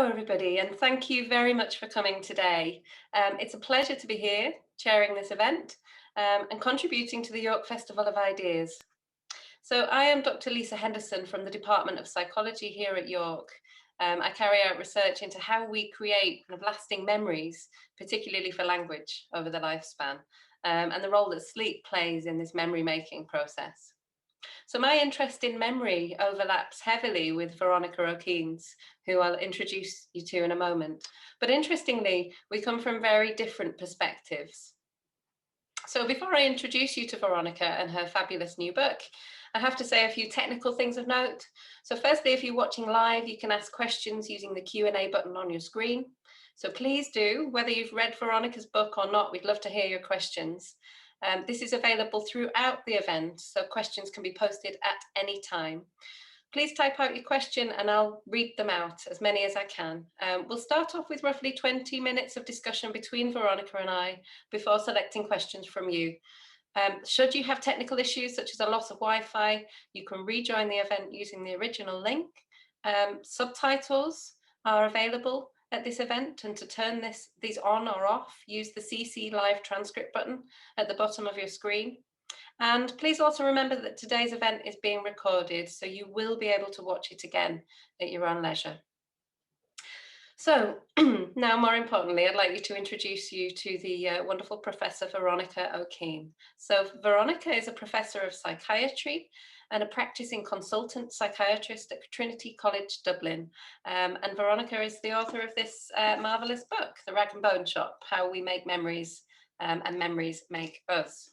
Hello, everybody, and thank you very much for coming today. It's a pleasure to be here, chairing this event and contributing to the York Festival of Ideas. So I am Dr. Lisa Henderson from the Department of Psychology here at York. I carry out research into how we create kind of lasting memories, particularly for language over the lifespan, and the role that sleep plays in this memory-making process. So my interest in memory overlaps heavily with Veronica O'Keane's, who I'll introduce you to in a moment. But interestingly, we come from very different perspectives. So before I introduce you to Veronica and her fabulous new book, I have to say a few technical things of note. So firstly, if you're watching live, you can ask questions using the Q&A button on your screen. So please do, whether you've read Veronica's book or not, we'd love to hear your questions. This is available throughout the event, so questions can be posted at any time. Please type out your question and I'll read them out, as many as I can. We'll start off with roughly 20 minutes of discussion between Veronica and I before selecting questions from you. Should you have technical issues such as a loss of Wi-Fi, you can rejoin the event using the original link. Subtitles are available at this event, and to turn these on or off, use the CC Live transcript button at the bottom of your screen. And please also remember that today's event is being recorded, so you will be able to watch it again at your own leisure. So now, more importantly, I'd like you to introduce you to the wonderful Professor Veronica O'Keane. So Veronica is a professor of psychiatry and a practising consultant psychiatrist at Trinity College, Dublin. And Veronica is the author of this marvellous book, The Rag and Bone Shop, How We Make Memories and Memories Make Us.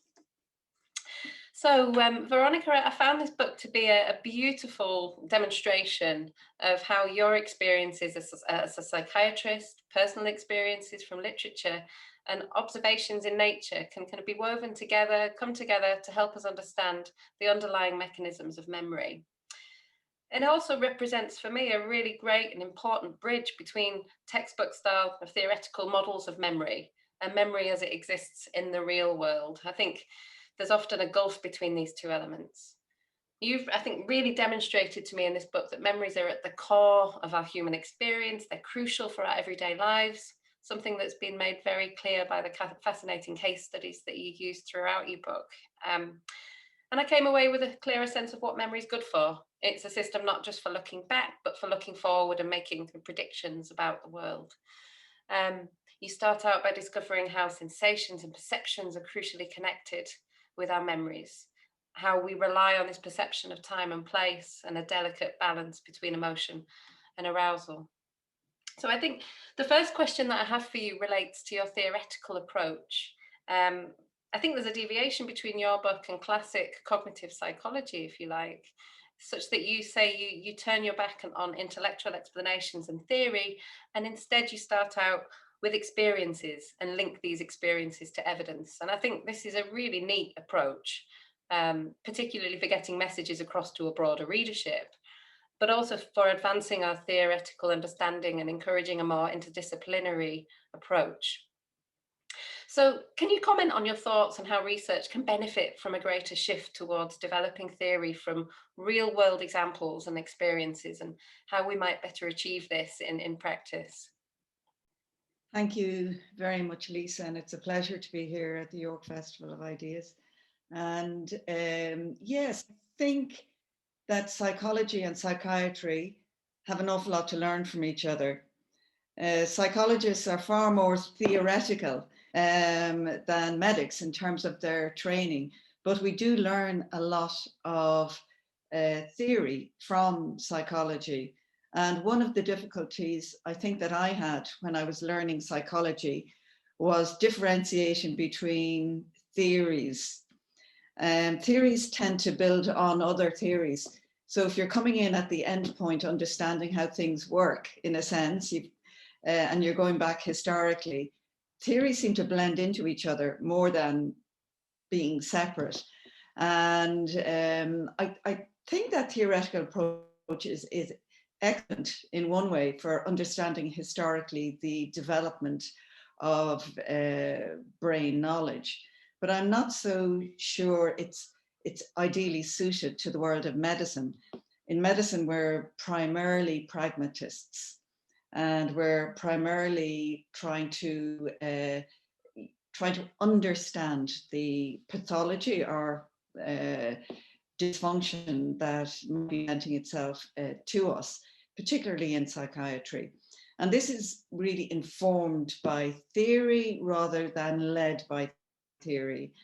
So Veronica, I found this book to be a beautiful demonstration of how your experiences as a psychiatrist, personal experiences from literature and observations in nature can kind of be woven together, come together to help us understand the underlying mechanisms of memory. It also represents for me a really great and important bridge between textbook style of theoretical models of memory and memory as it exists in the real world. I think there's often a gulf between these two elements. You've, I think, really demonstrated to me in this book that memories are at the core of our human experience. They're crucial for our everyday lives, something that's been made very clear by the fascinating case studies that you use throughout your book. And I came away with a clearer sense of what memory is good for. It's a system not just for looking back, but for looking forward and making predictions about the world. You start out by discovering how sensations and perceptions are crucially connected with our memories, how we rely on this perception of time and place and a delicate balance between emotion and arousal. So I think the first question that I have for you relates to your theoretical approach. I think there's a deviation between your book and classic cognitive psychology, if you like, such that you say you turn your back on intellectual explanations and theory, and instead you start out with experiences and link these experiences to evidence. And I think this is a really neat approach, particularly for getting messages across to a broader readership, but also for advancing our theoretical understanding and encouraging a more interdisciplinary approach. So can you comment on your thoughts on how research can benefit from a greater shift towards developing theory from real world examples and experiences, and how we might better achieve this in practice? Thank you very much, Lisa, and it's a pleasure to be here at the York Festival of Ideas. And yes, I think that psychology and psychiatry have an awful lot to learn from each other. Psychologists are far more theoretical than medics in terms of their training, but we do learn a lot of theory from psychology. And one of the difficulties I think that I had when I was learning psychology was differentiation between theories. Theories tend to build on other theories. So if you're coming in at the end point, understanding how things work, in a sense, and you're going back historically, theories seem to blend into each other more than being separate. And I think that theoretical approach is excellent in one way for understanding historically the development of brain knowledge, but I'm not so sure it's ideally suited to the world of medicine. In medicine, we're primarily pragmatists, and we're primarily trying to understand the pathology or dysfunction that might be presenting itself to us, particularly in psychiatry. And this is really informed by theory rather than led by theory.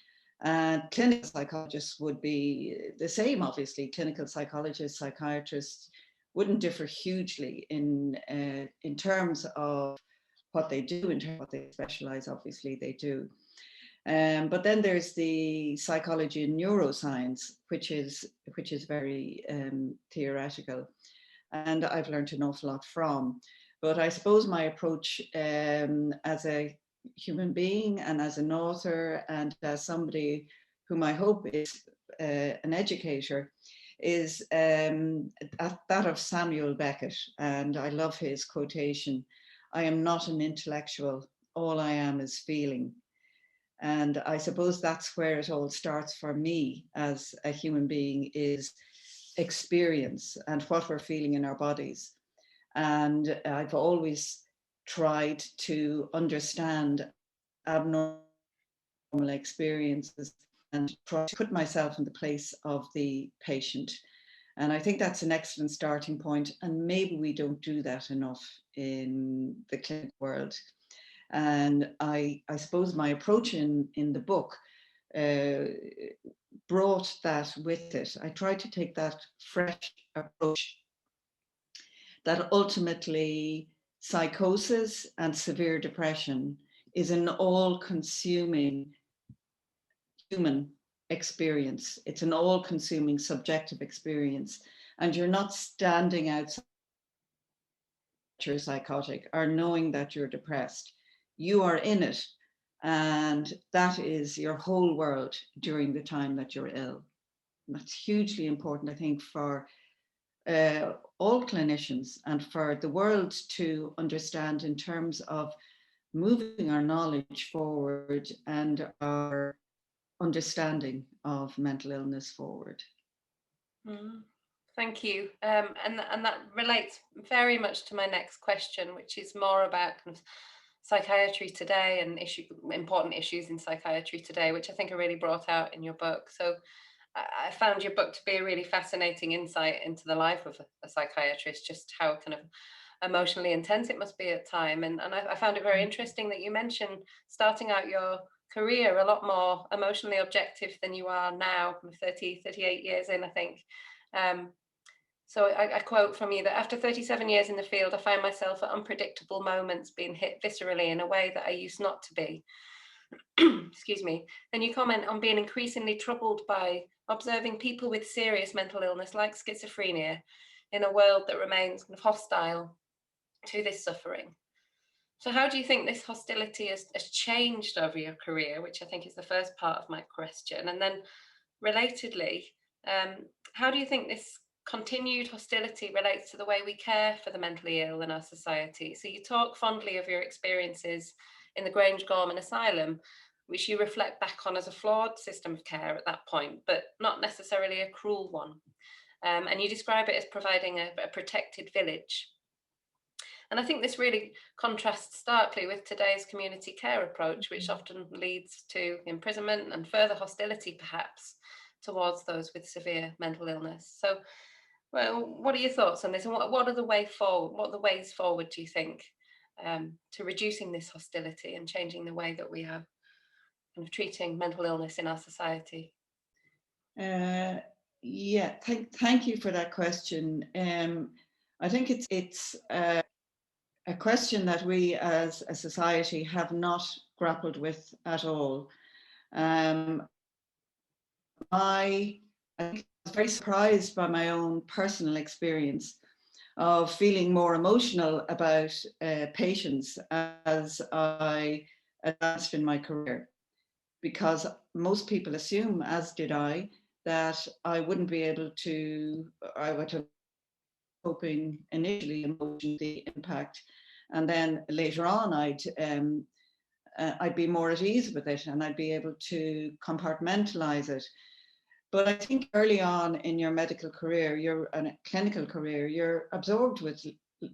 And clinical psychologists would be the same, obviously. Clinical psychologists, psychiatrists wouldn't differ hugely in terms of what they do, in terms of what they specialize, obviously they do. But then there's the psychology and neuroscience, which is very theoretical, and I've learned an awful lot from. But I suppose my approach as a human being and as an author and as somebody whom I hope is an educator is that of Samuel Beckett. And I love his quotation, "I am not an intellectual, all I am is feeling." And I suppose that's where it all starts for me as a human being, is experience and what we're feeling in our bodies. And I've always tried to understand abnormal experiences and try to put myself in the place of the patient. And I think that's an excellent starting point. And maybe we don't do that enough in the clinical world. And I suppose my approach in the book brought that with it. I tried to take that fresh approach that ultimately psychosis and severe depression is an all-consuming human experience. It's an all-consuming subjective experience. And you're not standing outside you're psychotic or knowing that you're depressed. You are in it. And that is your whole world during the time that you're ill. And that's hugely important, I think, for all clinicians and for the world to understand in terms of moving our knowledge forward and our understanding of mental illness forward. Thank you. And that relates very much to my next question, which is more about kind of psychiatry today and important issues in psychiatry today, which I think are really brought out in your book. So I found your book to be a really fascinating insight into the life of a psychiatrist, just how kind of emotionally intense it must be at time. And I found it very interesting that you mentioned starting out your career a lot more emotionally objective than you are now, 38 years in, I think. So I quote from you that after 37 years in the field, I find myself at unpredictable moments being hit viscerally in a way that I used not to be. Excuse me. Then you comment on being increasingly troubled by observing people with serious mental illness like schizophrenia in a world that remains kind of hostile to this suffering. So how do you think this hostility has changed over your career, which I think is the first part of my question? And then relatedly, how do you think this continued hostility relates to the way we care for the mentally ill in our society? So you talk fondly of your experiences in the Grange Gorman Asylum, which you reflect back on as a flawed system of care at that point, but not necessarily a cruel one. And you describe it as providing a protected village. And I think this really contrasts starkly with today's community care approach, which often leads to imprisonment and further hostility, perhaps, towards those with severe mental illness. So, well, what are your thoughts on this? And what are the ways forward, do you think, to reducing this hostility and changing the way that we are kind of treating mental illness in our society? Yeah, thank you for that question. I think it's a question that we as a society have not grappled with at all. I was very surprised by my own personal experience of feeling more emotional about patients as I advanced in my career, because most people assume, as did I, that I wouldn't be able to, I would have hoping initially emotionally impact, and then later on I'd be more at ease with it and I'd be able to compartmentalize it. But I think early on in your medical career, your clinical career, you're absorbed with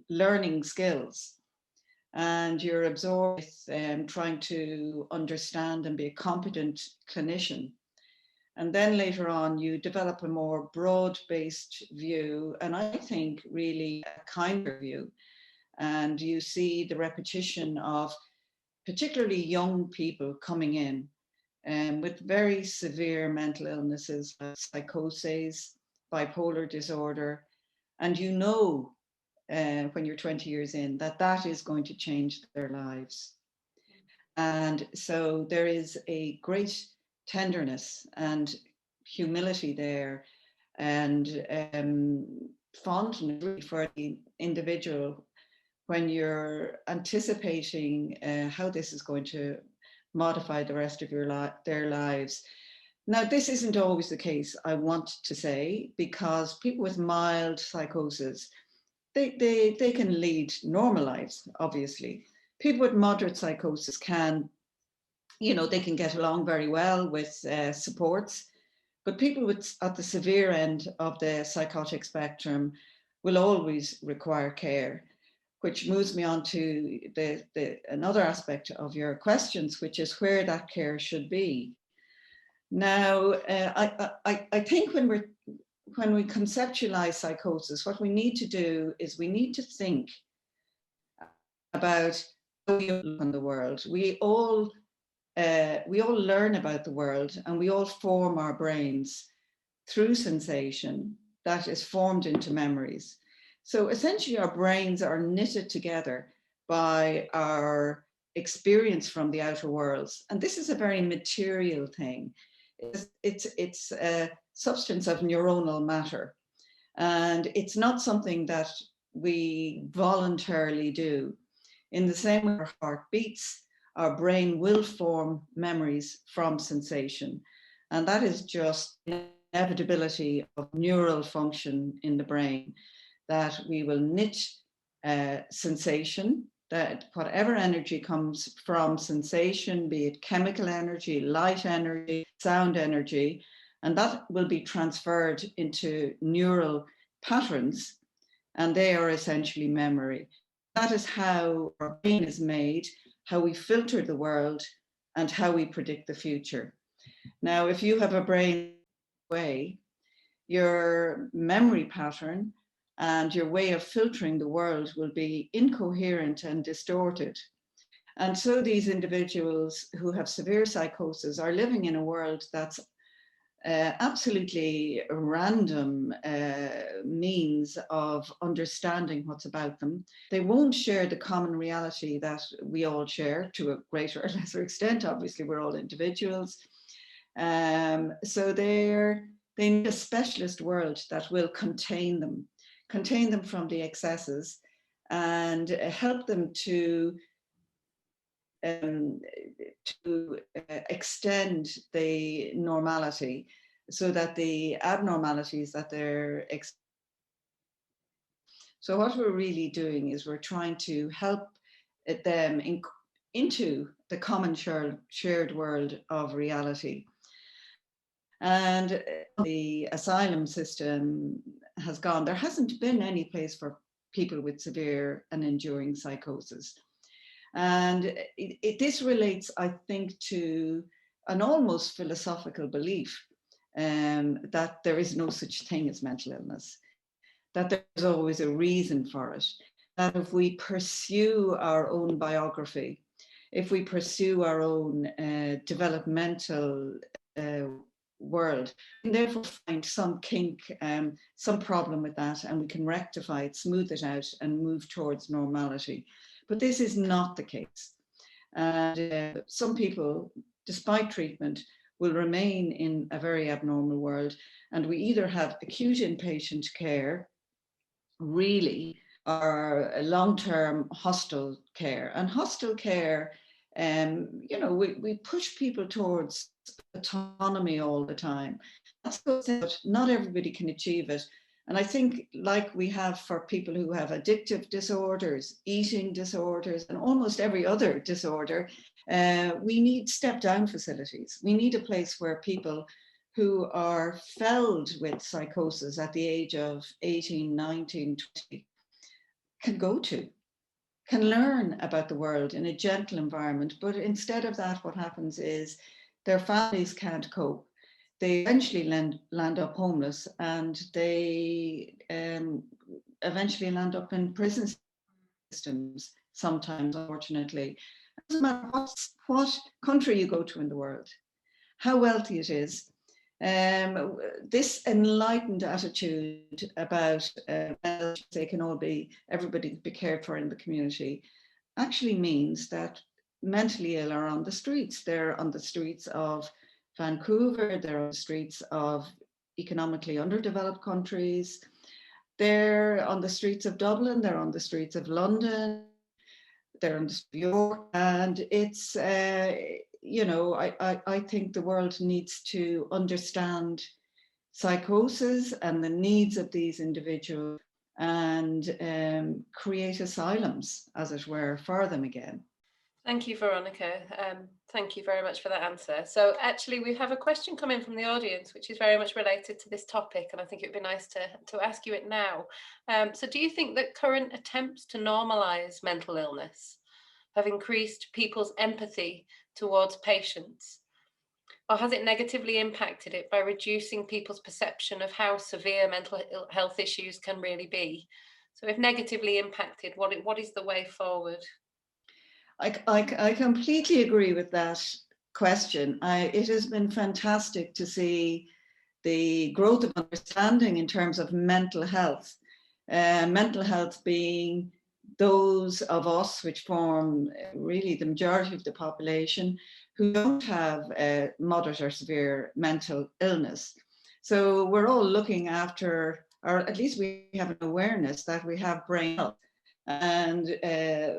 learning skills, and you're absorbed with trying to understand and be a competent clinician. And then later on, you develop a more broad-based view, and I think really a kinder view. And you see the repetition of particularly young people coming in with very severe mental illnesses, like psychoses, bipolar disorder. And you know when you're 20 years in that that is going to change their lives. And so there is a great tenderness and humility there, and fondness for the individual when you're anticipating how this is going to modify the rest of their lives. Now, this isn't always the case, I want to say, because people with mild psychosis, they can lead normal lives, obviously. People with moderate psychosis can, they can get along very well with supports, but people at the severe end of the psychotic spectrum will always require care, which moves me on to another aspect of your questions, which is where that care should be. Now, I think when we conceptualize psychosis, what we need to do is we need to think about how we look on the world. We all learn about the world, and we all form our brains through sensation that is formed into memories. So essentially our brains are knitted together by our experience from the outer worlds. And this is a very material thing. It's a substance of neuronal matter. And it's not something that we voluntarily do. In the same way our heart beats, our brain will form memories from sensation. And that is just inevitability of neural function in the brain, that we will knit sensation, that whatever energy comes from sensation, be it chemical energy, light energy, sound energy, and that will be transferred into neural patterns, and they are essentially memory. That is how our brain is made, how we filter the world, and how we predict the future. Now, if you have a brain way, your memory pattern and your way of filtering the world will be incoherent and distorted. And so these individuals who have severe psychosis are living in a world that's absolutely random means of understanding what's about them. They won't share the common reality that we all share, to a greater or lesser extent. Obviously, we're all individuals. So they need a specialist world that will contain them from the excesses, and help them to extend the normality, so that the abnormalities that they're so what we're really doing is we're trying to help them into the common shared world of reality. And the asylum system has gone, there hasn't been any place for people with severe and enduring psychosis. And this relates, I think, to an almost philosophical belief that there is no such thing as mental illness, that there's always a reason for it, that if we pursue our own biography, if we pursue our own developmental world, and therefore find some kink, some problem with that, and we can rectify it, smooth it out, and move towards normality. But this is not the case. And some people, despite treatment, will remain in a very abnormal world. And we either have acute inpatient care, really, or long-term hostile care. And hostile care, we push people towards autonomy all the time. That's good, not everybody can achieve it. And I think, like we have for people who have addictive disorders, eating disorders, and almost every other disorder, we need step-down facilities. We need a place where people who are felled with psychosis at the age of 18, 19, 20 can go to, can learn about the world in a gentle environment. But instead of that, what happens is their families can't cope. They eventually land up homeless, and they eventually land up in prison systems sometimes, unfortunately. It doesn't matter what country you go to in the world, how wealthy it is. This enlightened attitude about they can all be, everybody be cared for in the community, actually means that mentally ill are on the streets. They're on the streets of Vancouver, they're on the streets of economically underdeveloped countries, they're on the streets of Dublin, they're on the streets of London, they're in New York, and it's, you know, I think the world needs to understand psychosis and the needs of these individuals, and create asylums, as it were, for them again. Thank you, Veronica. Thank you very much for that answer. So actually, we have a question coming from the audience, which is very much related to this topic, and I think it would be nice to ask you it now. So do you think that current attempts to normalise mental illness have increased people's empathy towards patients? Or has it negatively impacted it by reducing people's perception of how severe mental health issues can really be? So if negatively impacted, what is the way forward? I completely agree with that question. It has been fantastic to see the growth of understanding in terms of mental health. Mental health being those of us, which form really the majority of the population, who don't have moderate or severe mental illness. So we're all looking after, or at least we have an awareness that we have brain health, and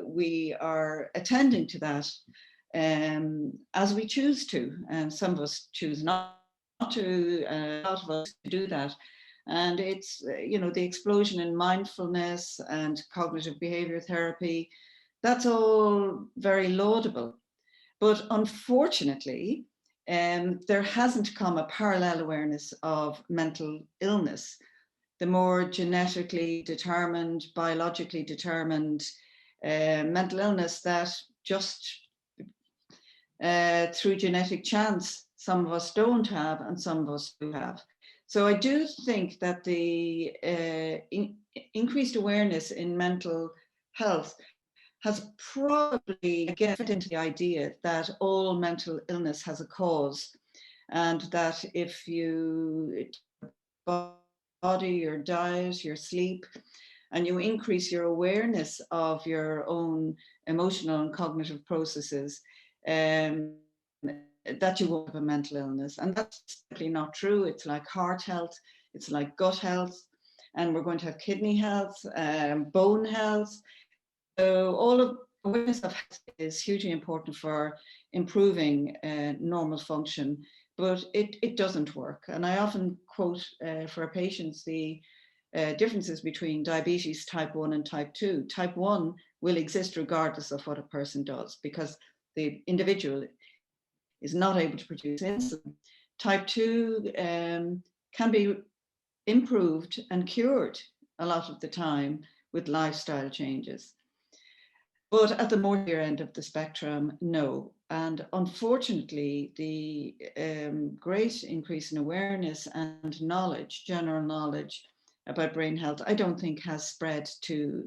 we are attending to that as we choose to. And some of us choose not to, a lot of us do that. And it's, you know, the explosion in mindfulness and cognitive behaviour therapy, that's all very laudable. But unfortunately, there hasn't come a parallel awareness of mental illness. The more genetically determined, biologically determined mental illness that just through genetic chance, some of us don't have and some of us do have. So I do think that the increased awareness in mental health has probably, again, fit into the idea that all mental illness has a cause, and that if you body, your diet, your sleep, and you increase your awareness of your own emotional and cognitive processes, that you won't have a mental illness. And that's simply not true. It's like heart health, it's like gut health, and we're going to have kidney health, bone health. So all of awareness of health is hugely important for improving normal function, but it doesn't work. And I often quote for patients the differences between diabetes type 1 and type 2. Type 1 will exist regardless of what a person does, because the individual is not able to produce insulin. Type 2 can be improved and cured a lot of the time with lifestyle changes. But at the more severe end of the spectrum, no. And unfortunately, the great increase in awareness and knowledge, general knowledge about brain health, I don't think has spread to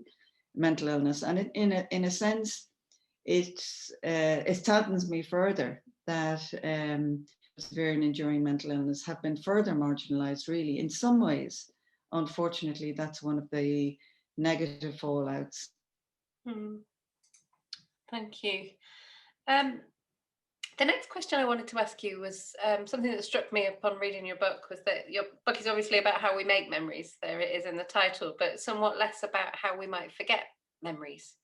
mental illness. And in a sense, it saddens me further that severe and enduring mental illness have been further marginalized, really. In some ways, unfortunately, that's one of the negative fallouts. Thank you. The next question I wanted to ask you was something that struck me upon reading your book, was that your book is obviously about how we make memories. There it is in the title, but somewhat less about how we might forget memories.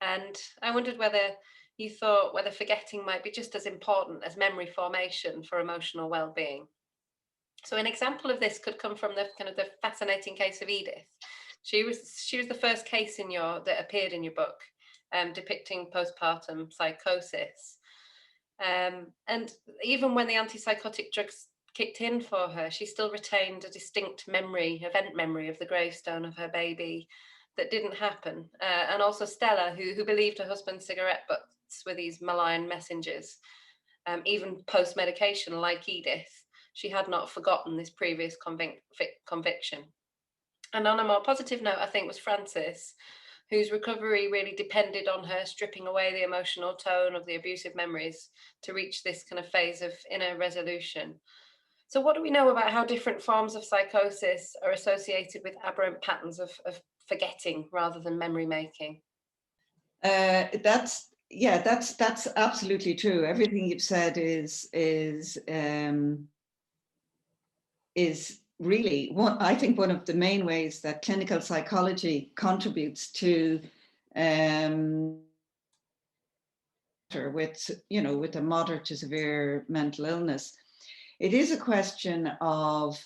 And I wondered whether you thought whether forgetting might be just as important as memory formation for emotional well-being. So an example of this could come from the kind of the fascinating case of Edith. She was the first case that appeared in your book, depicting postpartum psychosis. And even when the antipsychotic drugs kicked in for her, she still retained a distinct event memory of the gravestone of her baby, that didn't happen. And also Stella, who believed her husband's cigarette butts were these malign messengers. Even post-medication, like Edith, she had not forgotten this previous conviction. And on a more positive note, I think, was Frances, whose recovery really depended on her stripping away the emotional tone of the abusive memories to reach this kind of phase of inner resolution. So what do we know about how different forms of psychosis are associated with aberrant patterns of forgetting rather than memory making? That's absolutely true. Everything you've said is really one. I think one of the main ways that clinical psychology contributes to with a moderate to severe mental illness. It is a question of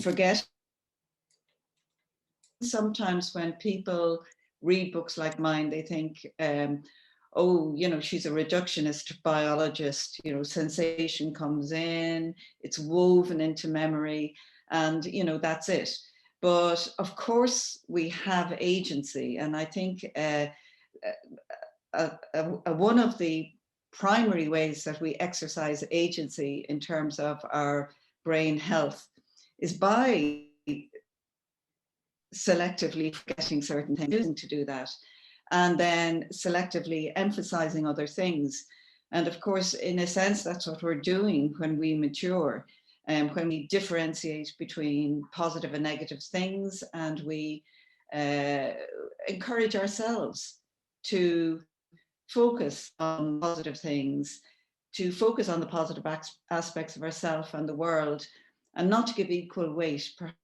forgetting. Sometimes when people read books like mine, they think, oh, she's a reductionist biologist, sensation comes in, it's woven into memory, and, that's it. But of course, we have agency. And I think one of the primary ways that we exercise agency in terms of our brain health is by selectively forgetting certain things, choosing to do that, and then selectively emphasizing other things. And of course, in a sense, that's what we're doing when we mature, and when we differentiate between positive and negative things, and we encourage ourselves to focus on positive things, to focus on the positive aspects of ourselves and the world, and not to give equal weight, perhaps.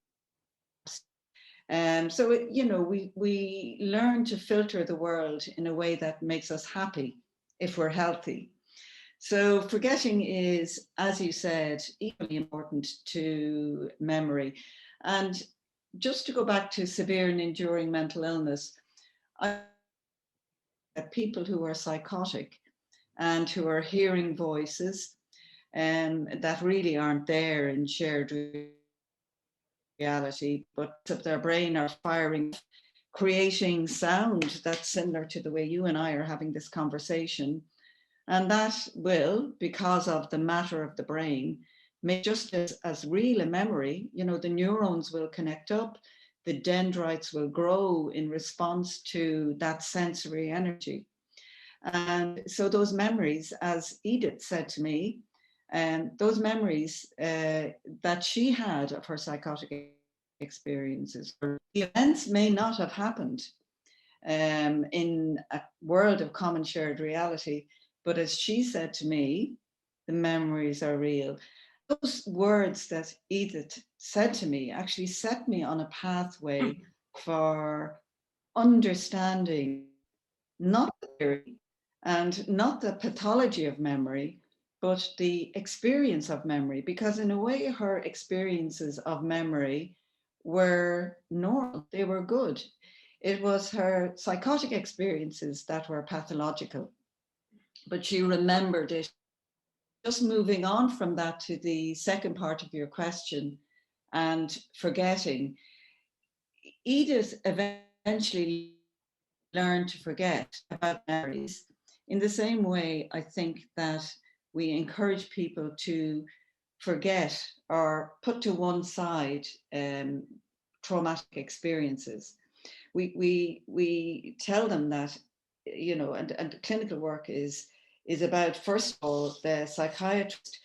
So, we learn to filter the world in a way that makes us happy if we're healthy. So forgetting is, as you said, equally important to memory. And just to go back to severe and enduring mental illness, people who are psychotic and who are hearing voices that really aren't there in shared reality, but their brain are firing, creating sound that's similar to the way you and I are having this conversation. And that will, because of the matter of the brain, make just as real a memory. The neurons will connect up, the dendrites will grow in response to that sensory energy. And so those memories, as Edith said to me, those memories that she had of her psychotic experiences, the events may not have happened in a world of common shared reality, but as she said to me, the memories are real. Those words that Edith said to me actually set me on a pathway for understanding not the theory and not the pathology of memory, but the experience of memory. Because in a way, her experiences of memory were normal, they were good. It was her psychotic experiences that were pathological, but she remembered it. Just moving on from that to the second part of your question and forgetting, Edith eventually learned to forget about memories. In the same way, I think that we encourage people to forget or put to one side traumatic experiences. We tell them that, and clinical work is about, first of all, the psychiatrist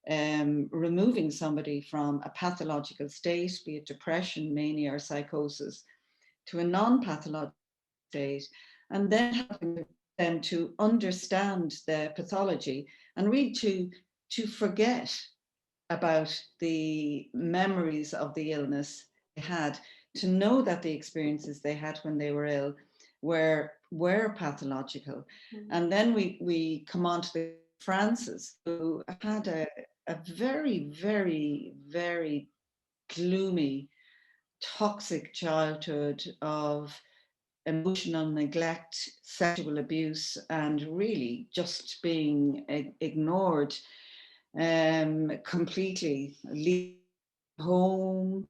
removing somebody from a pathological state, be it depression, mania, or psychosis, to a non-pathological state, and then helping them to understand the pathology and really to forget about the memories of the illness they had, to know that the experiences they had when they were ill were pathological. Mm-hmm. And then we come on to Frances, who had a very, very, very gloomy, toxic childhood of emotional neglect, sexual abuse, and really just being ignored completely. Leaving home,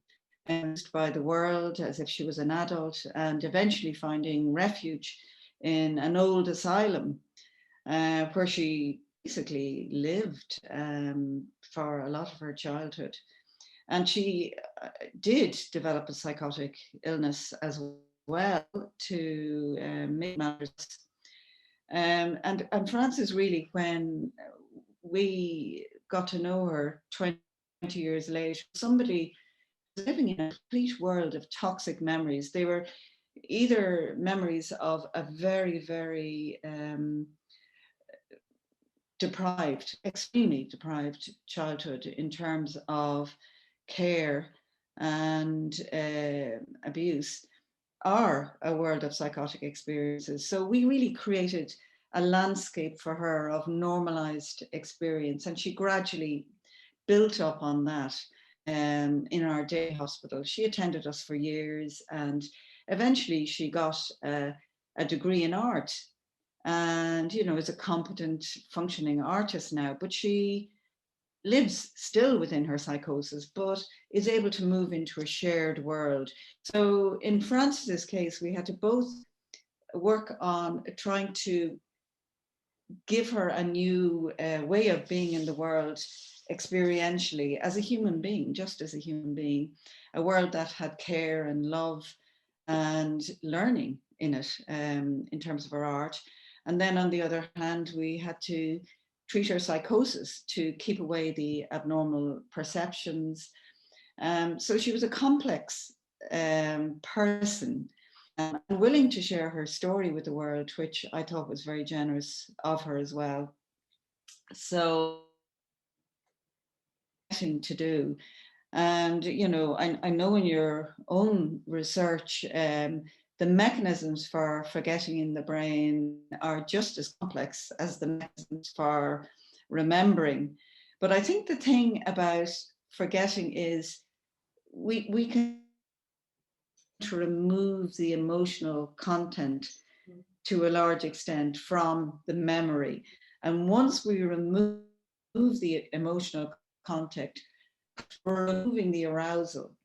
by the world as if she was an adult, and eventually finding refuge in an old asylum where she basically lived for a lot of her childhood. And she did develop a psychotic illness as well to make matters. And Frances, really, when we got to know her 20 years later, somebody living in a complete world of toxic memories. They were either memories of a very, very deprived, extremely deprived childhood in terms of care and abuse, or a world of psychotic experiences. So we really created a landscape for her of normalized experience, and she gradually built up on that in our day hospital. She attended us for years, and eventually she got a degree in art, and is a competent functioning artist now. But she lives still within her psychosis, but is able to move into a shared world. So in Frances's case, we had to both work on trying to give her a new way of being in the world experientially as a human being, just as a human being, a world that had care and love and learning in it in terms of her art. And then on the other hand, we had to treat her psychosis to keep away the abnormal perceptions. So she was a complex person, and willing to share her story with the world, which I thought was very generous of her as well. So to do. And, I know in your own research, the mechanisms for forgetting in the brain are just as complex as the mechanisms for remembering. But I think the thing about forgetting is we can to remove the emotional content to a large extent from the memory. And once we remove the emotional content, we're removing the arousal.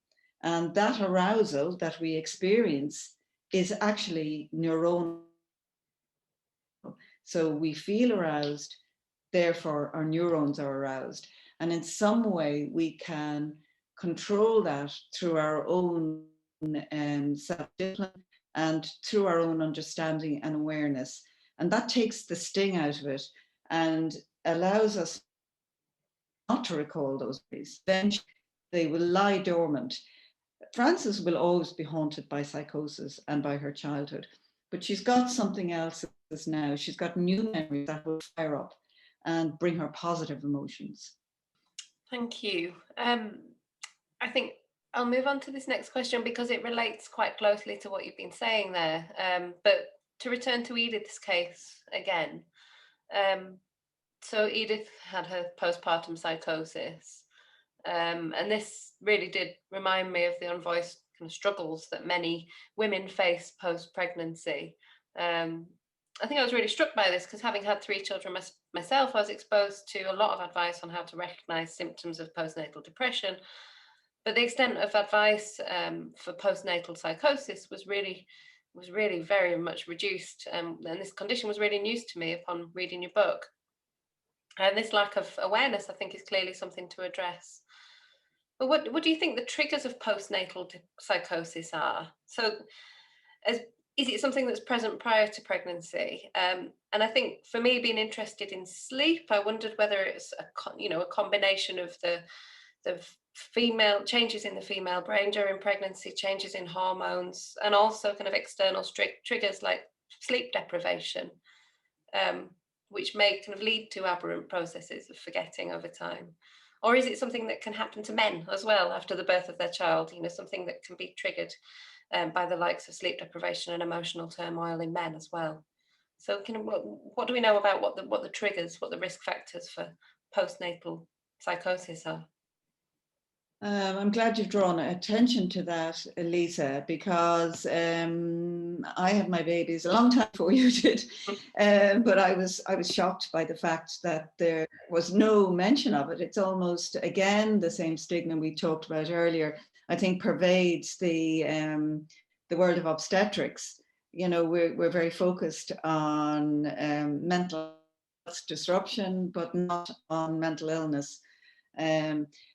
And that arousal that we experience is actually neuronal. So we feel aroused, therefore our neurons are aroused. And in some way we can control that through our own self-discipline and through our own understanding and awareness. And that takes the sting out of it and allows us not to recall those days. Then they will lie dormant. Frances will always be haunted by psychosis and by her childhood, but she's got something else now. She's got new memories that will fire up and bring her positive emotions. Thank you. I think I'll move on to this next question because it relates quite closely to what you've been saying there. But to return to Edith's case again. So Edith had her postpartum psychosis. And this really did remind me of the unvoiced kind of struggles that many women face post-pregnancy. I think I was really struck by this because, having had 3 children myself, I was exposed to a lot of advice on how to recognize symptoms of postnatal depression. But the extent of advice for postnatal psychosis was really very much reduced. And this condition was really news to me upon reading your book. And this lack of awareness, I think, is clearly something to address. But what do you think the triggers of postnatal psychosis are? So is it something that's present prior to pregnancy? And I think for me, being interested in sleep, I wondered whether it's a combination of the female changes in the female brain during pregnancy, changes in hormones, and also kind of external triggers like sleep deprivation, which may kind of lead to aberrant processes of forgetting over time. Or is it something that can happen to men as well after the birth of their child, something that can be triggered by the likes of sleep deprivation and emotional turmoil in men as well? So what do we know about what the triggers, what the risk factors for postnatal psychosis are? I'm glad you've drawn attention to that, Lisa, because I had my babies a long time before you did, but I was shocked by the fact that there was no mention of it. It's almost, again, the same stigma we talked about earlier. I think pervades the world of obstetrics. You know, we're very focused on mental disruption, but not on mental illness.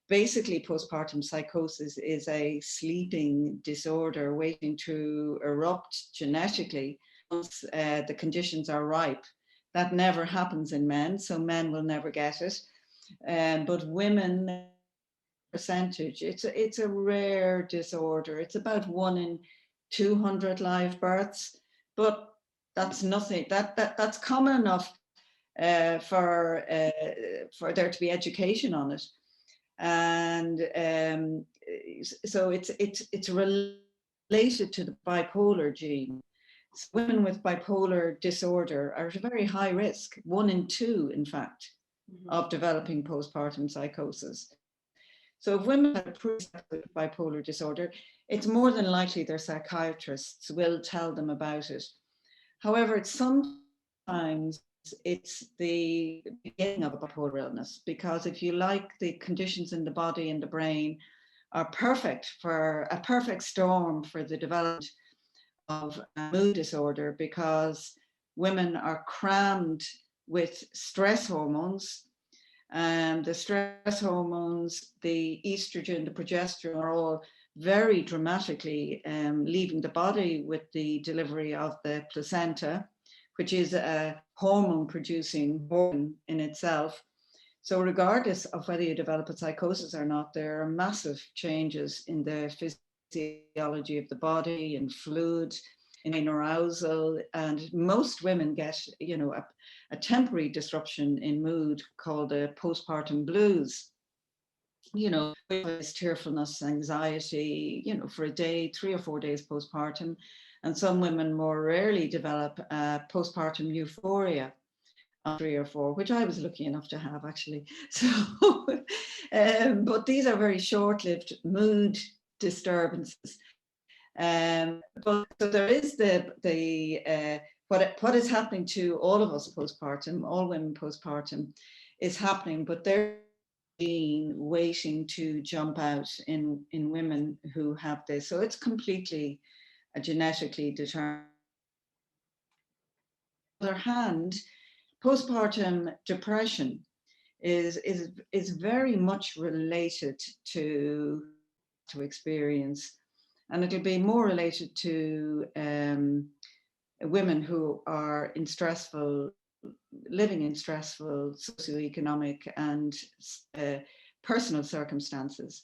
Basically, postpartum psychosis is a sleeping disorder waiting to erupt genetically once the conditions are ripe. That never happens in men, so men will never get it. But women, percentage, it's a rare disorder. It's about 1 in 200 live births, but that's nothing. That's common enough for there to be education on it, and so it's related to the bipolar gene. So women with bipolar disorder are at a very high risk, 1 in 2, in fact, of developing postpartum psychosis. So if women have bipolar disorder, it's more than likely their psychiatrists will tell them about it. However, sometimes it's the beginning of a bipolar illness, because if you like, the conditions in the body and the brain are perfect for a perfect storm for the development of a mood disorder, because women are crammed with stress hormones. And the stress hormones, the estrogen, the progesterone, are all very dramatically leaving the body with the delivery of the placenta, which is a hormone producing organ in itself. So regardless of whether you develop a psychosis or not, there are massive changes in the physiology of the body and fluid, in arousal, and most women get, you know, a temporary disruption in mood called a postpartum blues. You know, it's tearfulness, anxiety, you know, for a day, 3 or 4 days postpartum. And some women more rarely develop postpartum euphoria, 3 or 4, which I was lucky enough to have, actually. So, but these are very short-lived mood disturbances. But so there is what is happening to all of us postpartum, all women postpartum, is happening, but they're waiting to jump out in women who have this. So it's completely genetically determined. On the other hand, postpartum depression is very much related to experience, and it'll be more related to women who are living in stressful socioeconomic and personal circumstances.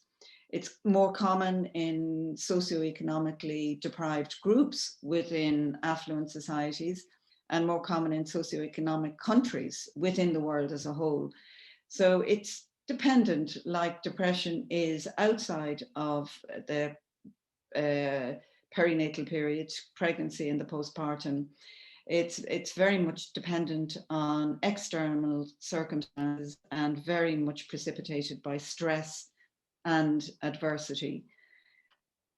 It's more common in socioeconomically deprived groups within affluent societies, and more common in socioeconomic countries within the world as a whole. So it's dependent, like depression is outside of the perinatal period, pregnancy and the postpartum. It's very much dependent on external circumstances and very much precipitated by stress and adversity.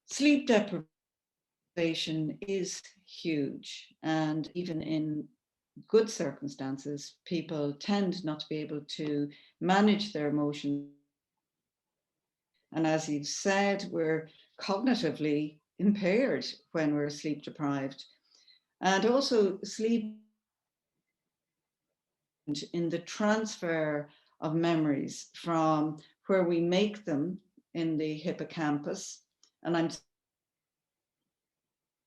Sleep deprivation is huge, and even in good circumstances, people tend not to be able to manage their emotions. And as you've said, we're cognitively impaired when we're sleep deprived. And also sleep in the transfer of memories from where we make them in the hippocampus.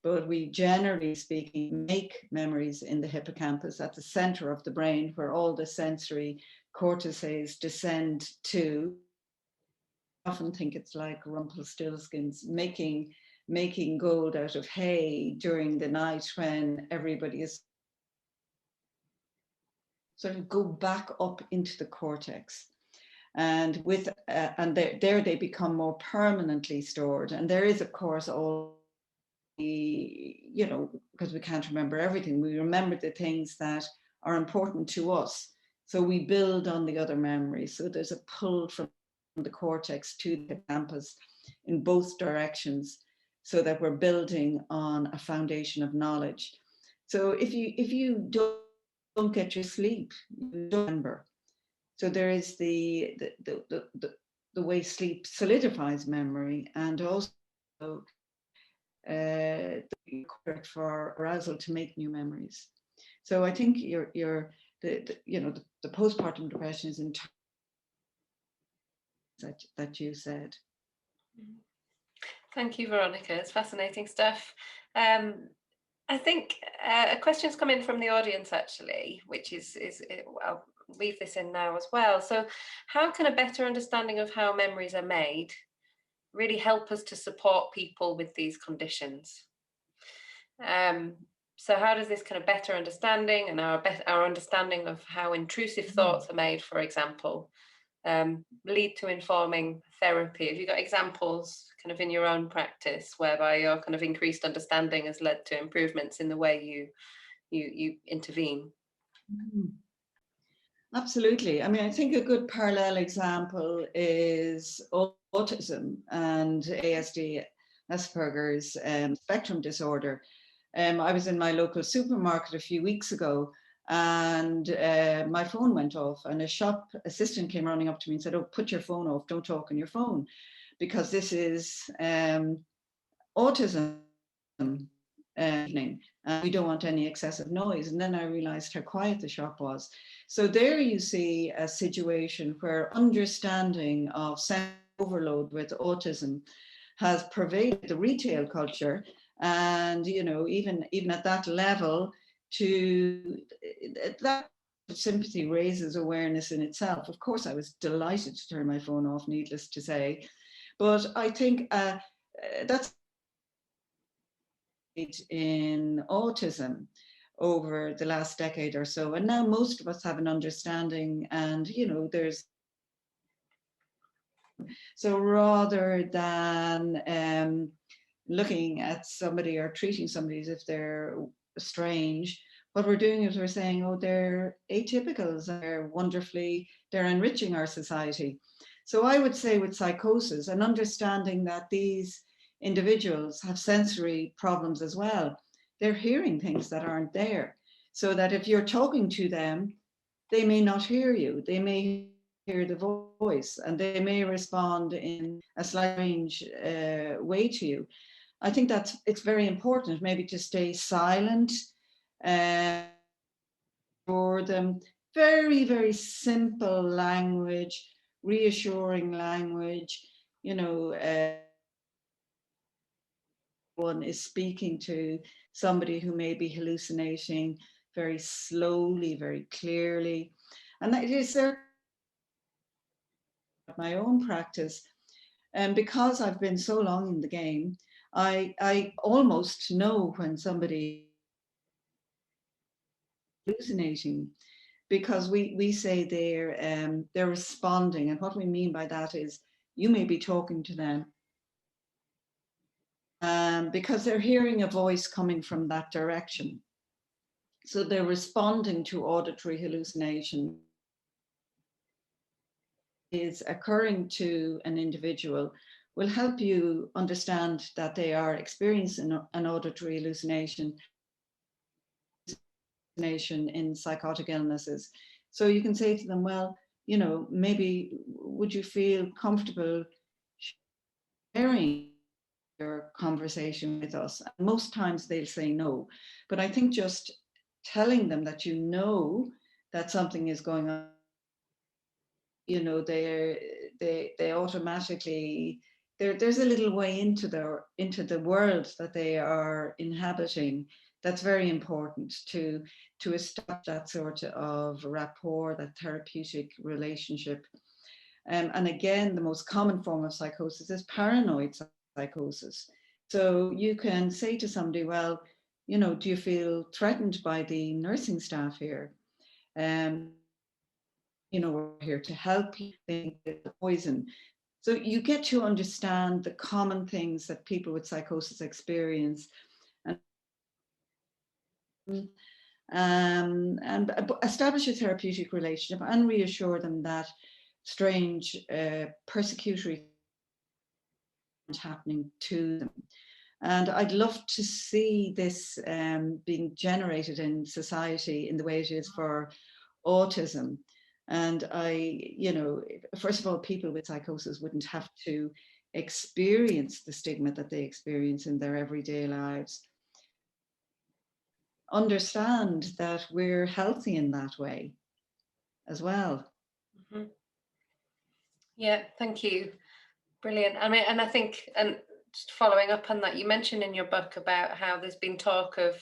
But we, generally speaking, make memories in the hippocampus at the center of the brain, where all the sensory cortices descend to. I often think it's like Rumpelstiltskin's making gold out of hay during the night when everybody is sort of go back up into the cortex. And there they become more permanently stored. And there is, of course, all you know, because we can't remember everything, we remember the things that are important to us. So we build on the other memories. So there's a pull from the cortex to the campus in both directions, so that we're building on a foundation of knowledge. So if you don't get your sleep, you don't remember. So there is the the way sleep solidifies memory, and also correct for arousal to make new memories. So I think the postpartum depression is entirely that you said. Thank you, Veronica. It's fascinating stuff. I think a question's come in from the audience actually, which is I'll weave this in now as well. So, how can a better understanding of how memories are made really help us to support people with these conditions? So how does this kind of better understanding and our understanding of how intrusive thoughts are made, for example, lead to informing therapy? Have you got examples kind of in your own practice whereby your kind of increased understanding has led to improvements in the way you intervene? Absolutely. I mean, I think a good parallel example is autism and ASD, Asperger's spectrum disorder. I was in my local supermarket a few weeks ago, and my phone went off, and a shop assistant came running up to me and said, "Oh, put your phone off, don't talk on your phone, because this is autism evening, and we don't want any excessive noise." And then I realized how quiet the shop was. So there you see a situation where understanding of sense overload with autism has pervaded the retail culture, and even at that level, to that sympathy raises awareness in itself. Of course, I was delighted to turn my phone off, needless to say, but I think that's in autism over the last decade or so, and now most of us have an understanding, and there's so rather than looking at somebody or treating somebody as if they're strange, what we're doing is we're saying, oh, they're atypicals, they're enriching our society. So I would say with psychosis, and understanding that these individuals have sensory problems as well, they're hearing things that aren't there. So that if you're talking to them, they may not hear you, they may hear the voice, and they may respond in a slightly strange way to you. I think it's very important maybe to stay silent for them. Very, very simple language, reassuring language. One is speaking to somebody who may be hallucinating very slowly, very clearly. And that is my own practice. And because I've been so long in the game, I almost know when somebody is hallucinating, because we say they're responding. And what we mean by that is you may be talking to them because they're hearing a voice coming from that direction. So they're responding to auditory hallucination is occurring to an individual will help you understand that they are experiencing an auditory hallucination in psychotic illnesses. So you can say to them, well, maybe would you feel comfortable sharing your conversation with us? And most times they'll say no. But I think just telling them that that something is going on, they automatically, there's a little way into the world that they are inhabiting. That's very important to establish that sort of rapport, that therapeutic relationship. And again, the most common form of psychosis is paranoid psychosis. So you can say to somebody, well, do you feel threatened by the nursing staff here? We're here to help you think the poison. So you get to understand the common things that people with psychosis experience, and establish a therapeutic relationship and reassure them that strange persecutory happening to them. And I'd love to see this being generated in society in the way it is for autism. And first of all, people with psychosis wouldn't have to experience the stigma that they experience in their everyday lives. Understand that we're healthy in that way as well. Mm-hmm. Yeah, thank you. Brilliant. I mean, and I think, and just following up on that, you mentioned in your book about how there's been talk of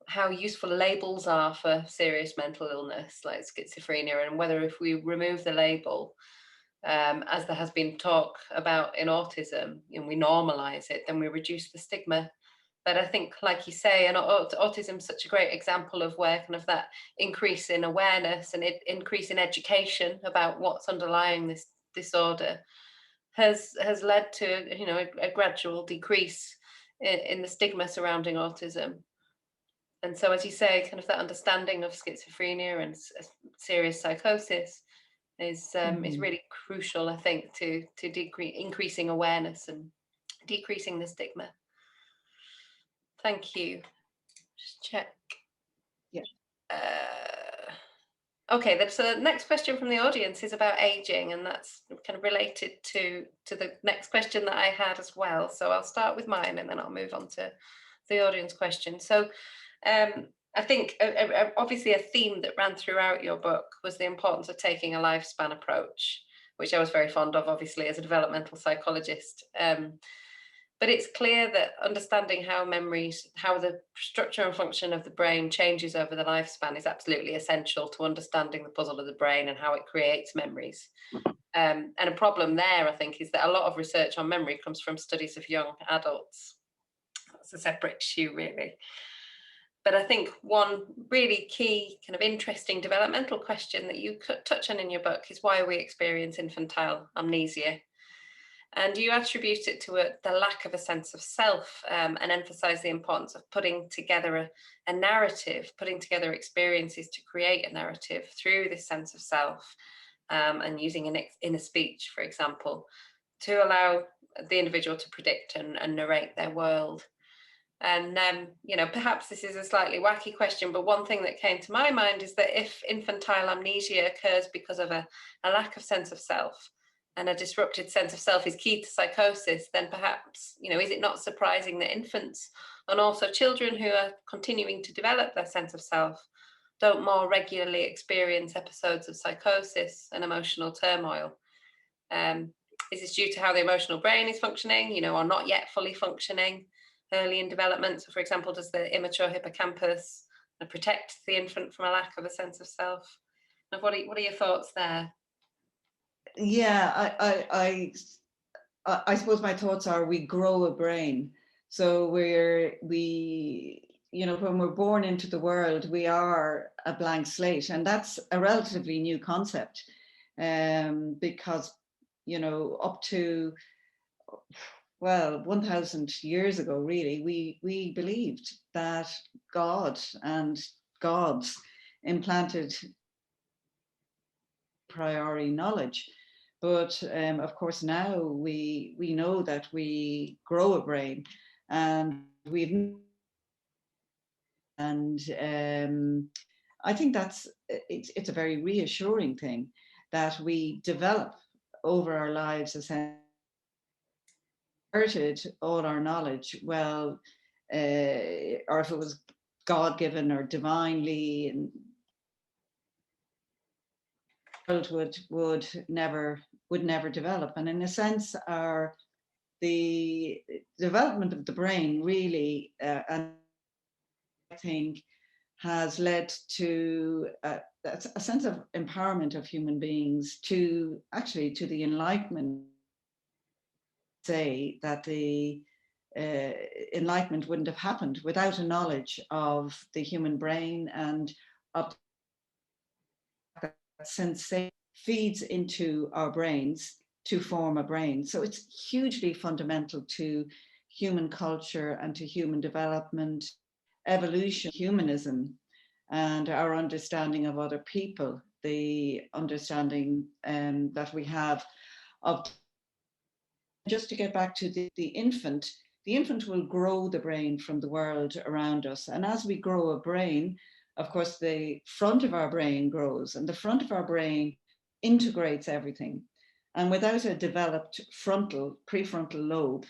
how useful labels are for serious mental illness like schizophrenia, and whether if we remove the label, as there has been talk about in autism, and we normalize it, then we reduce the stigma. But I think, like you say, and autism is such a great example of where kind of that increase in awareness and increase in education about what's underlying this disorder has led to, you know, a gradual decrease in the stigma surrounding autism. And so, as you say, kind of that understanding of schizophrenia and serious psychosis is really crucial, I think, to increasing awareness and decreasing the stigma. Thank you. Just check. Yeah. Okay, so the next question from the audience is about aging, and that's kind of related to the next question that I had as well. So I'll start with mine, and then I'll move on to the audience question. So I think obviously a theme that ran throughout your book was the importance of taking a lifespan approach, which I was very fond of, obviously, as a developmental psychologist. But it's clear that understanding how the structure and function of the brain changes over the lifespan is absolutely essential to understanding the puzzle of the brain and how it creates memories. And a problem there, I think, is that a lot of research on memory comes from studies of young adults. That's a separate issue, really. But I think one really key kind of interesting developmental question that you could touch on in your book is why we experience infantile amnesia. And you attribute it to the lack of a sense of self, and emphasize the importance of putting together a narrative, putting together experiences to create a narrative through this sense of self, and using an inner speech, for example, to allow the individual to predict and narrate their world. And perhaps this is a slightly wacky question, but one thing that came to my mind is that if infantile amnesia occurs because of a lack of sense of self, and a disrupted sense of self is key to psychosis, then perhaps, is it not surprising that infants and also children who are continuing to develop their sense of self don't more regularly experience episodes of psychosis and emotional turmoil? Is this due to how the emotional brain is functioning, or not yet fully functioning early in development? So, for example, does the immature hippocampus protect the infant from a lack of a sense of self? And what are your thoughts there? Yeah, I suppose my thoughts are we grow a brain. So when we're born into the world, we are a blank slate, and that's a relatively new concept, because up to 1,000 years ago, really, we believed that God and gods implanted priori knowledge. But of course, now we know that we grow a brain, and I think it's a very reassuring thing that we develop over our lives, essentially inherited all our knowledge. Well, or if it was God-given or divinely, and would never develop. And in a sense, the development of the brain really, and I think, has led to a sense of empowerment of human beings to the Enlightenment. Say that the Enlightenment wouldn't have happened without a knowledge of the human brain, and of sensation feeds into our brains to form a brain. So it's hugely fundamental to human culture and to human development, evolution, humanism, and our understanding of other people, the understanding that we have of. Just to get back to the infant, the infant will grow the brain from the world around us. And as we grow a brain, of course, the front of our brain grows, and the front of our brain integrates everything. And without a developed prefrontal lobe,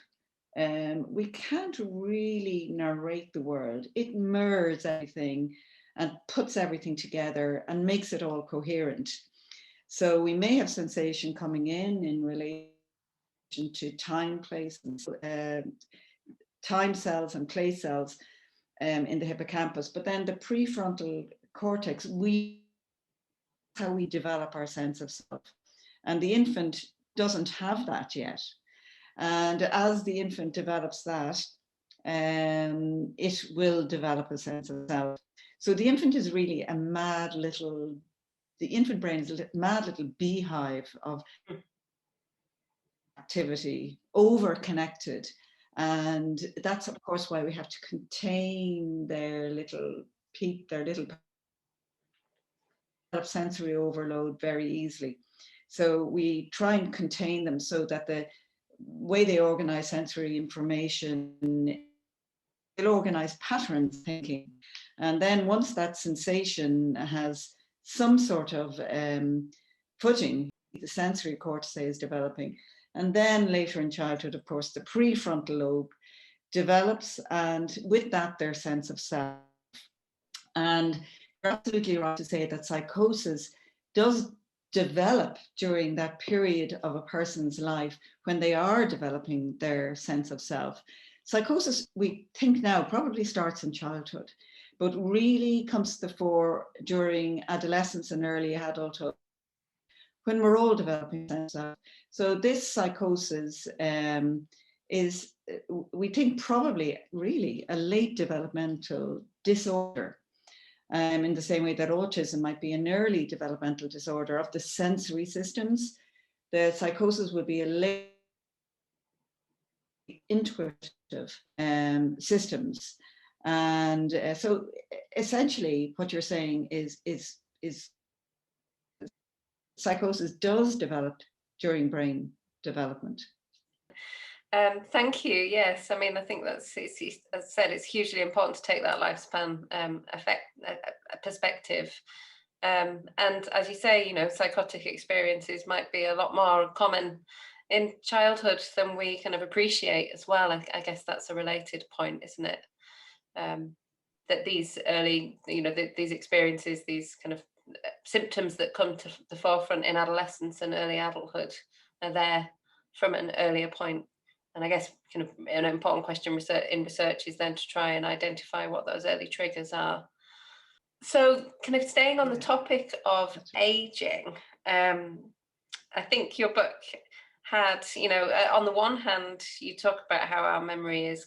we can't really narrate the world. It mirrors everything and puts everything together and makes it all coherent. So we may have sensation coming in relation to time, place, and time cells and place cells in the hippocampus, but then the prefrontal cortex, how we develop our sense of self. And the infant doesn't have that yet. And as the infant develops that, it will develop a sense of self. So the infant is really the infant brain is a mad little beehive of activity, over-connected. And that's, of course, why we have to contain their little sensory overload very easily. So we try and contain them so that the way they organize sensory information, they'll organize patterns thinking. And then once that sensation has some sort of footing, the sensory cortex is developing. And then later in childhood, of course, the prefrontal lobe develops, and with that, their sense of self. And you're absolutely right to say that psychosis does develop during that period of a person's life when they are developing their sense of self. Psychosis, we think now, probably starts in childhood, but really comes to the fore during adolescence and early adulthood, when we're all developing sense of self. So this psychosis is, we think, probably really a late developmental disorder. In the same way that autism might be an early developmental disorder of the sensory systems, the psychosis would be a late intuitive systems. And so essentially what you're saying is psychosis does develop during brain development. Thank you. Yes, I mean, I think that's, as I said, it's hugely important to take that lifespan perspective. And as you say, psychotic experiences might be a lot more common in childhood than we kind of appreciate as well. I guess that's a related point, isn't it? That these early, these experiences, these kind of symptoms that come to the forefront in adolescence and early adulthood are there from an earlier point. And I guess kind of an important question in research is then to try and identify what those early triggers are. So kind of staying on the topic of aging, I think your book had, on the one hand, you talk about how our memory is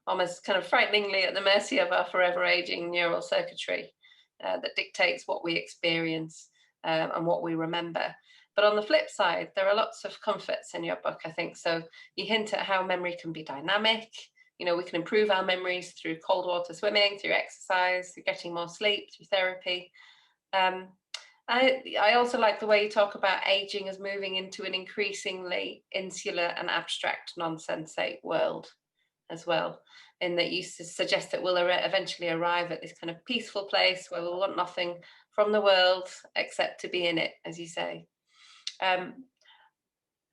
almost frighteningly at the mercy of our forever aging neural circuitry that dictates what we experience and what we remember. But on the flip side, there are lots of comforts in your book, I think. So you hint at how memory can be dynamic. We can improve our memories through cold water swimming, through exercise, through getting more sleep, through therapy. I also like the way you talk about aging as moving into an increasingly insular and abstract non-sensate world as well, in that you suggest that we'll eventually arrive at this kind of peaceful place where we'll want nothing from the world except to be in it, as you say.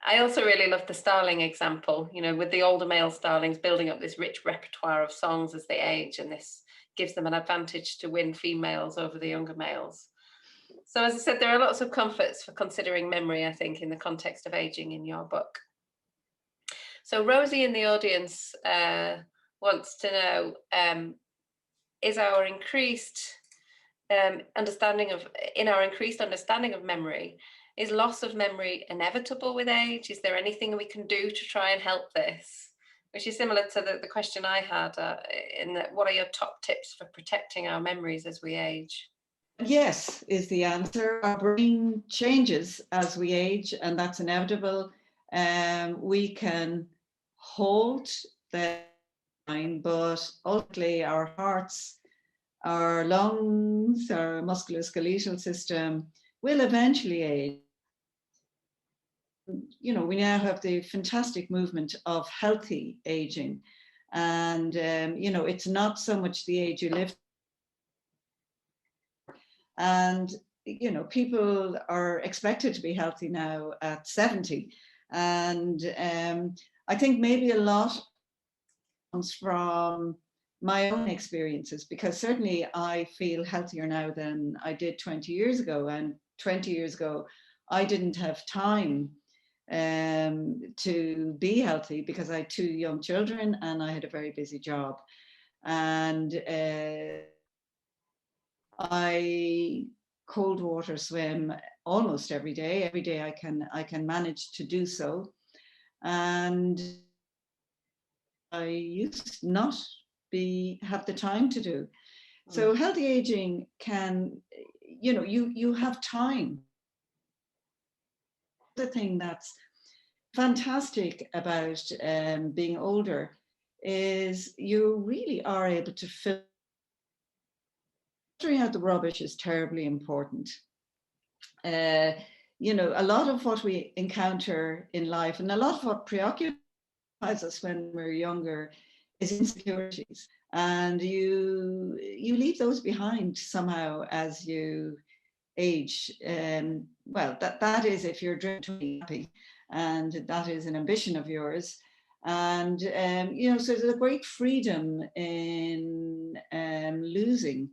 I also really love the starling example, with the older male starlings building up this rich repertoire of songs as they age, and this gives them an advantage to win females over the younger males. So as I said, there are lots of comforts for considering memory, I think, in the context of aging in your book. So Rosie in the audience wants to know, is our increased understanding of memory, is loss of memory inevitable with age? Is there anything we can do to try and help this? Which is similar to the question I had in that, what are your top tips for protecting our memories as we age? Yes, is the answer. Our brain changes as we age, and that's inevitable. We can hold the mind, but ultimately our hearts, our lungs, our musculoskeletal system will eventually age. We now have the fantastic movement of healthy aging. And, it's not so much the age you live, And, you know, people are expected to be healthy now at 70. And I think maybe a lot comes from my own experiences, because certainly I feel healthier now than I did 20 years ago. And 20 years ago, I didn't have time to be healthy because I had 2 young children and I had a very busy job. And I cold water swim almost every day. Every day I can manage to do so. And I used not have the time to do. So healthy aging can, you know, you have time. The thing that's fantastic about being older is you really are able to filtering out the rubbish is terribly important. You know, a lot of what we encounter in life and a lot of what preoccupies us when we're younger is insecurities, and you leave those behind somehow as you age. Well, that is if you're driven to be happy, and that is an ambition of yours. And you know, so there's a great freedom in losing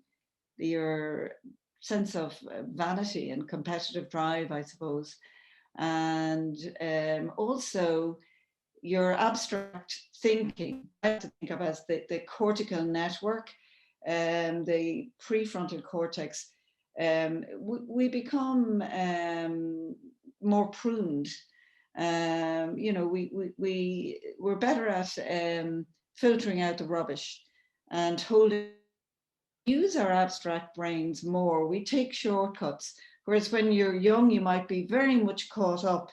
your sense of vanity and competitive drive, I suppose, and also your abstract thinking. I have to think of as the cortical network, the prefrontal cortex. We become more pruned. You know, we're better at filtering out the rubbish and holding. Use our abstract brains more. We take shortcuts. Whereas when you're young, you might be very much caught up.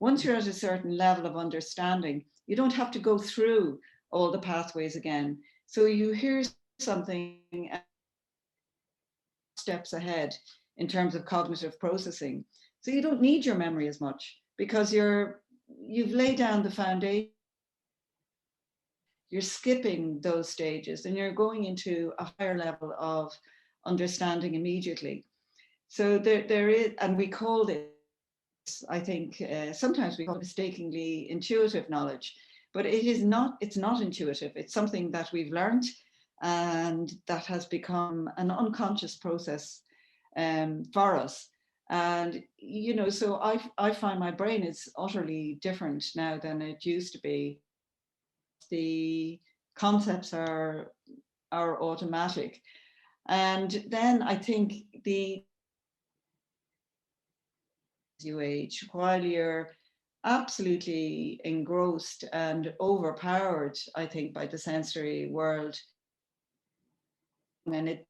Once you're at a certain level of understanding, you don't have to go through all the pathways again. So you hear something steps ahead in terms of cognitive processing. So you don't need your memory as much because you've laid down the foundation. You're skipping those stages and you're going into a higher level of understanding immediately. So there is, and we call this, I think, sometimes we call it mistakenly intuitive knowledge, but it's not intuitive. It's something that we've learned and that has become an unconscious process for us. And, you know, so I find my brain is utterly different now than it used to be. The concepts are automatic. And then I think you age, while you're absolutely engrossed and overpowered, I think, by the sensory world. And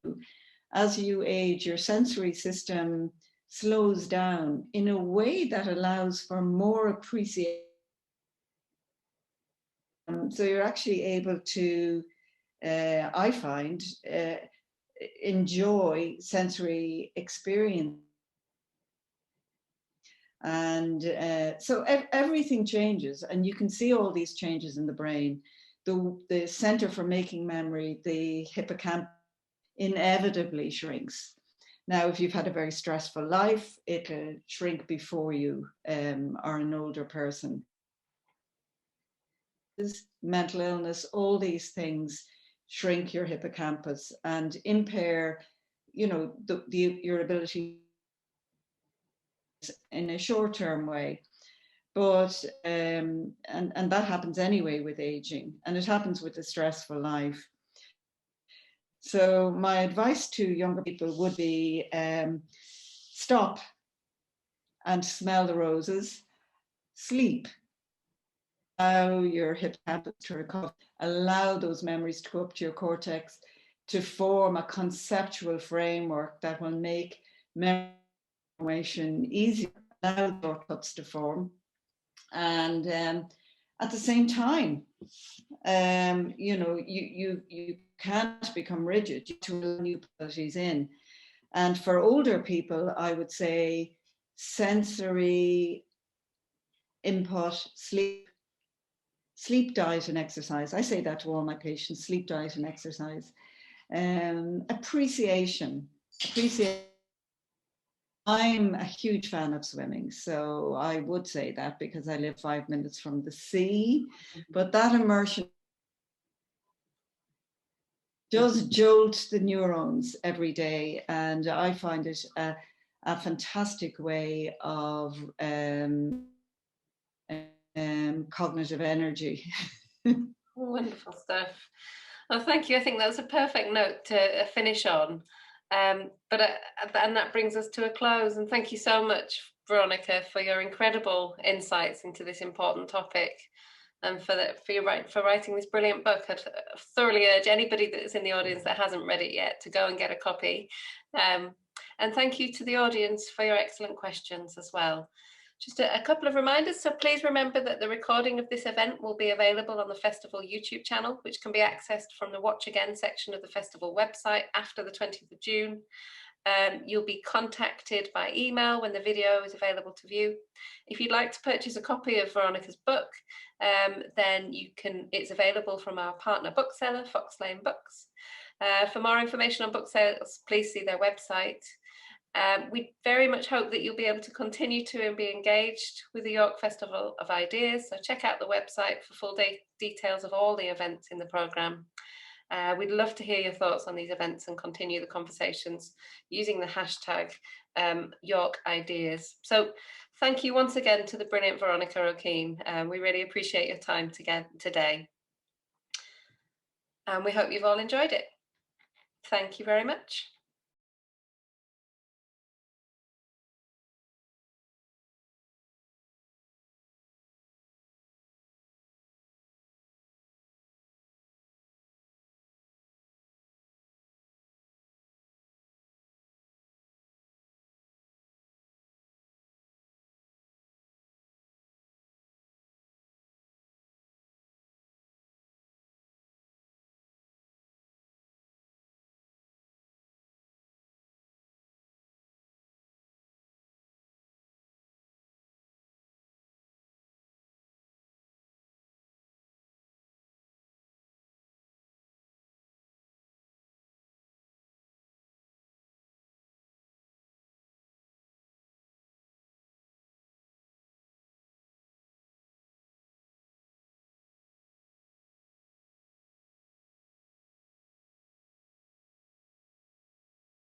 as you age, your sensory system slows down in a way that allows for more appreciation. So you're actually able to, I find, enjoy sensory experience. And so everything changes, and you can see all these changes in the brain. The center for making memory, the hippocampus, inevitably shrinks. Now, if you've had a very stressful life, it'll shrink before you are an older person. Mental illness, all these things shrink your hippocampus and impair, you know, your ability in a short-term way. But and that happens anyway with aging, and it happens with a stressful life. So my advice to younger people would be stop and smell the roses, sleep, allow your hippocampus to recover, allow those memories to go up to your cortex to form a conceptual framework that will make memory formation easier, allow shortcuts to form. And at the same time, you know, you can't become rigid to allow new qualities in. And for older people, I would say sensory input, sleep, diet, and exercise. I say that to all my patients: sleep, diet, and exercise. appreciation. I'm a huge fan of swimming, so I would say that because I live 5 minutes from the sea, but that immersion does jolt the neurons every day, and I find it a fantastic way of cognitive energy. Wonderful stuff. Well, thank you. I think that was a perfect note to finish on. And that brings us to a close. And thank you so much, Veronica, for your incredible insights into this important topic, and for writing this brilliant book. I'd thoroughly urge anybody that's in the audience that hasn't read it yet to go and get a copy. And thank you to the audience for your excellent questions as well. Just a couple of reminders. So please remember that the recording of this event will be available on the festival YouTube channel, which can be accessed from the Watch Again section of the festival website after the 20th of June. You'll be contacted by email when the video is available to view. If you'd like to purchase a copy of Veronica's book, then it's available from our partner bookseller, Fox Lane Books. For more information on book sales, please see their website. We very much hope that you'll be able to continue to be engaged with the York Festival of Ideas. So check out the website for full details of all the events in the programme. We'd love to hear your thoughts on these events and continue the conversations using the hashtag York Ideas. So thank you once again to the brilliant Veronica O'Keane. We really appreciate your time today. And we hope you've all enjoyed it. Thank you very much.